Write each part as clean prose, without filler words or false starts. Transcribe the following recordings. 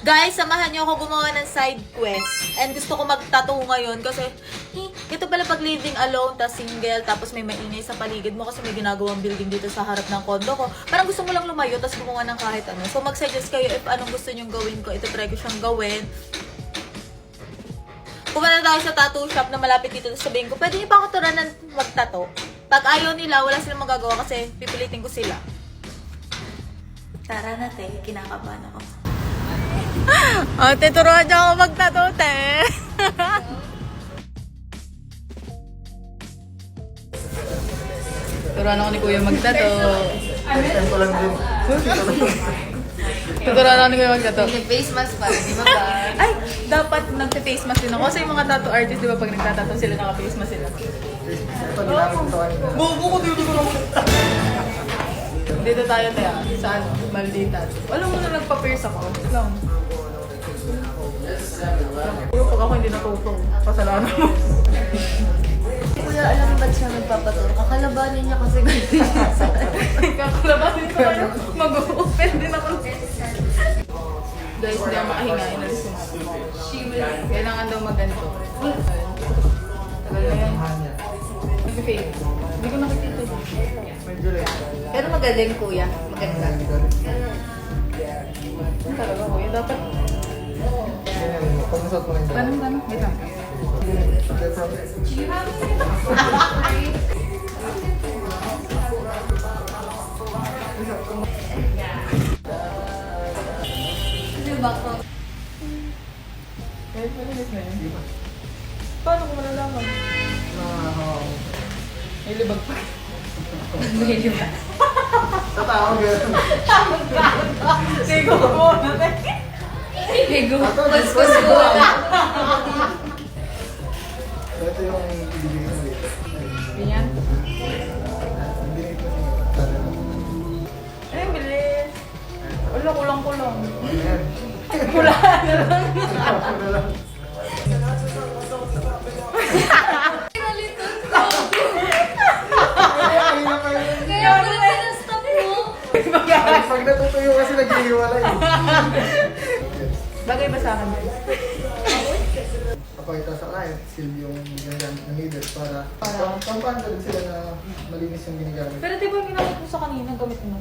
Guys, samahan niyo ako gumawa ng side quest. And gusto ko mag-tattoo ngayon kasi, ito pala pag living alone, tas single, tapos may maingay sa paligid mo kasi may ginagawang building dito sa harap ng condo ko. Parang gusto mo lang lumayo, tas gumawa ng kahit ano. So mag-suggest kayo if anong gusto niyong gawin ko. Ito try ko siyang gawin. Pumunta tayo sa tattoo shop na malapit dito. Tapos sabihin ko, pwede niyo pa ako turuan ng mag-tattoo? Pag ayaw nila, wala silang magagawa kasi pipilitin ko sila. Tara na, te. Kinakabahan ako. Te, turuan niyo ako mag-tattoo, te. Turuan ako ni Kuya mag-tattoo. Time ko lang din. Tuturuan ako ni Kuya mag-tattoo. Nag-face mask pa, di ba ba? Ay, dapat nagpe-face mask din ako. Kasi yung mga tattoo artist, di ba, pag nagtatattoo sila, naka-face mask sila. Ito, ginamit ko kanina. Bubo ko dito ko lang. Dito tayo tayo. Saan? Malditas. Alam mo na nagpa-pierce ako. Lang. Pag ako hindi natutong, pasalanan mo. Kuya, alam mo ba't siya nagpapaturo? Kakalabanin niya kasi ganyan. Kakalabanin ko kayo. Mag-open din ako. Guys, hindi ako makahinga. Inalis ko nga. Kailangan daw mag-ganito. Tagal na yan. Nag-fake. Hindi ko nakikita. Medyo rin. Pero magaling, kuya. Maganda. Talaga kuya, dapat. Pag-usap mo lang dyan. Tanong. Wait lang. Diba ko? Kahit malinis na yun. Paano ko malalaman? May libag pa. May diba? Sa tao, gano'n. Sigo mo na. Bigo. Ito, Mas this one. kuya. Ito yung ibibigay mo dito. Ganyan. Hindi ko siya. Ay, bilis. Wala, kulang. Ayan. Wala na lang. Ano lang. Kanina pa yun. Kaya pala pinastop mo. Pag natutuyo kasi naghihiwalay. Bagay ba sa akin, guys? Papakita sa client, seal yung ginagamit na needle para pampanta din sila na malinis yung ginagamit. Pero di ba ginamit mo sa kanina, gamit mo?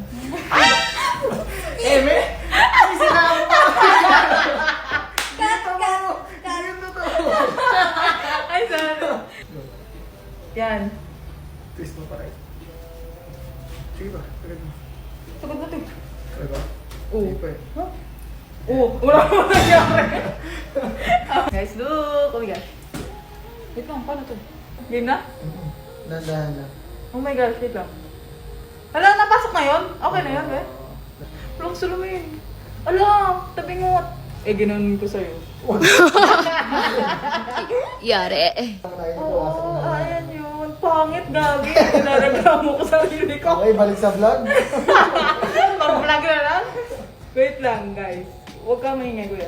Eme? Ay, sinama pa! Ay, sorry. Yan. Twist mo pa rin. Sige ba? Tagad mo. Sagad mo ito. Tagad ba? Oo. Sige pa eh. Huh? Oo, wala mo nangyari. Guys, look! Oh my gosh. Wait lang, paano to? Game na? Dandahan lang. Oh my gosh, wait lang. Hala, napasok na yun? Okay na yun, eh? Walang sulumin. Hala, tabi mo. Eh, ginanon ko sa'yo. Yari. Oo, ayan yun. Pangit, gabi. Naragramo ko sa sarili ko. Okay, balik sa vlog. Pag-vlog na lang. Wait lang, guys. Huwag ka maingay, kuya.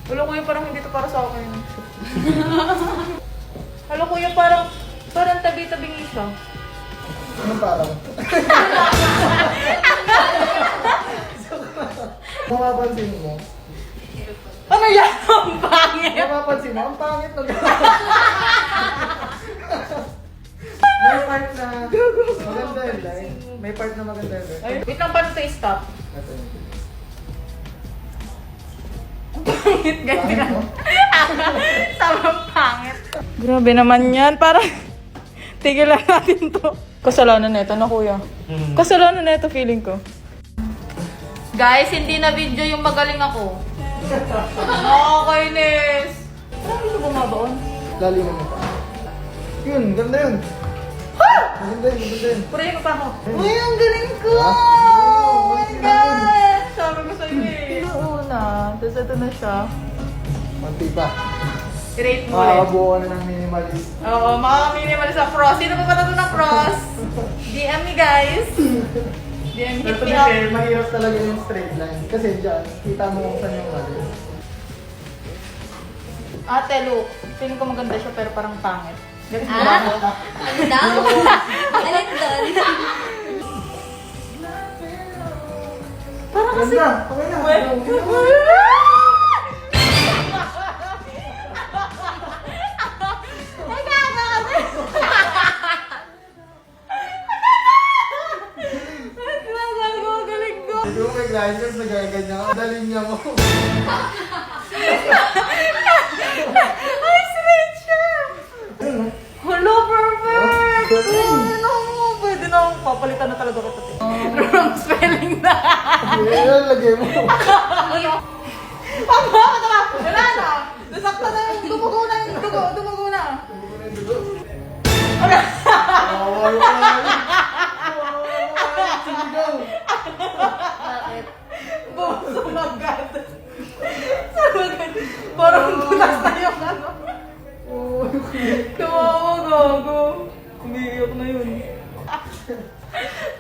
Wala, kuya, parang hindi to para sa akin. Wala, kuya, parang tabi-tabing isa. Anong parang? Mapapansin mo? Ano yan? Ang pangit! Mapapansin mo? Ang pangit na May part na maganda yung line. May part na maganda yung line. Ay, wait lang, paano tayo stop? Ito yun. Ang pangit, guys. Pangit mo? Sobrang pangit. Grabe naman yan. Parang tigilan natin to. Kasalanan na ito na, kuya. Kasalanan na ito, feeling ko. Guys, hindi na video yung magaling ako. Nakakainis. Parang ito bumabaon. Lalim mo pa. Yun, ganda yun. Ha! Maganda yun. Purahin mo pa ako. Ayun. Uy, ang galing ko! Ah. Oh my God! Sabi ko sa'yo eh. Ito una. Tapos ito na siya. Manti pa. I-rate mo ulit. Makakabuo na ng minimalist. Oo, mga minimal sa cross. Sino pa pala ito ng cross? DM me, guys. DM hit Ito me up. kasi mahirap talaga yung straight line. Kasi dyan, kita mo kung saan yung mali. Ate, look. Feeling ko maganda siya pero parang pangit. Ganun Ah? ba ako? Ano daw? Alin doon? Ganda. Okay na. Hindi mo may license na gaganyan ka. Dalhin niya mo. Ay, sweet siya! Hello, perfect! Pwede na akong papalitan na talaga kita. Wrong spelling na! Ayan, lagay mo. Wala na! Nasakta na yung dumugo na yung dugo. Dumugo na. Kawawa yung kaya. Sige, go. Bakit? Sumagad. Sumagad. Parang tulas na yung ano. Kawawa, gago. Umiiyak na yun.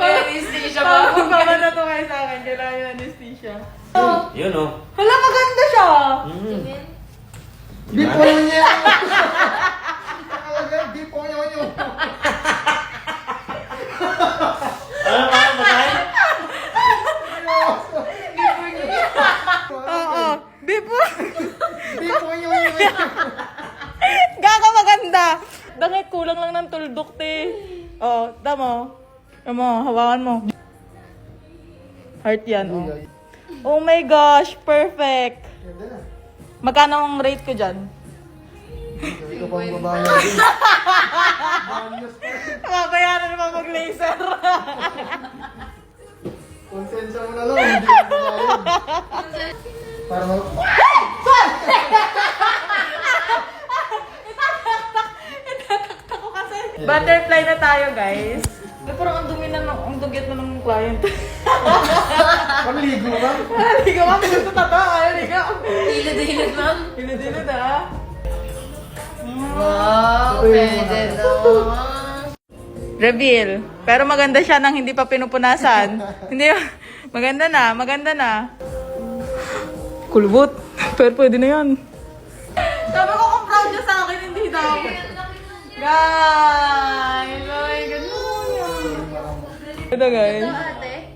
Anesthesia ba? Pagpapagpapa na to kayo sa akin. Kailangan yung anesthesia. Yun oh. Hala, maganda siya! Tingin? Di po yun niya. Talaga, di po yun yun. Ano ba? Bakit? Oo. Bipo. Di po yun yun. Gaga maganda. Dangit kulang lang ng tuldok, te. Oo, tamo. Tamo, hawakan mo. Heart yan, oh. Oh my gosh, perfect. Ganda na. Magkano ang rate ko dyan? Ikaw pang babae din. Banyos pa. Mabayaran naman mag-laser. Konsensya mo na lang, hindi ka babayad. Para mag... Itataktak ko kasi. Butterfly na tayo, guys. Eh, parang ang dumi na ang dugyat na ng client. Pamiligo ba? Aligaw ka, gusto tata. Aligaw. Hilod-hilod, ma'am. Hinad-hinad, ah. Wow, pwede na. Reveal. Pero maganda siya nang hindi pa pinupunasan. Hindi, maganda na, maganda na. Kulbot. Pero pwede na yan. Sabi ko kung proud niya sa akin, hindi daw. Guys! Oh my God. Ito guys. Ito, ate.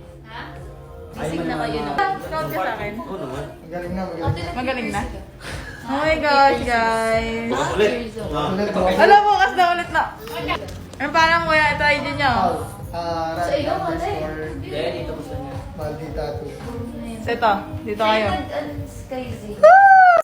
Gising na kayo na. Proud ka sa akin. Oo naman. Magaling na, magaling na. Magaling na. Oh my gosh, guys. Bukas ulit. Ulit mo. Alam mo, bukas na ulit na. Ang parang kuya, ito ID niyo. Sa iyo, ate. Dito ko sa inyo. Maldita to. So ito, dito kayo. Diamond and Sky Z. Woo!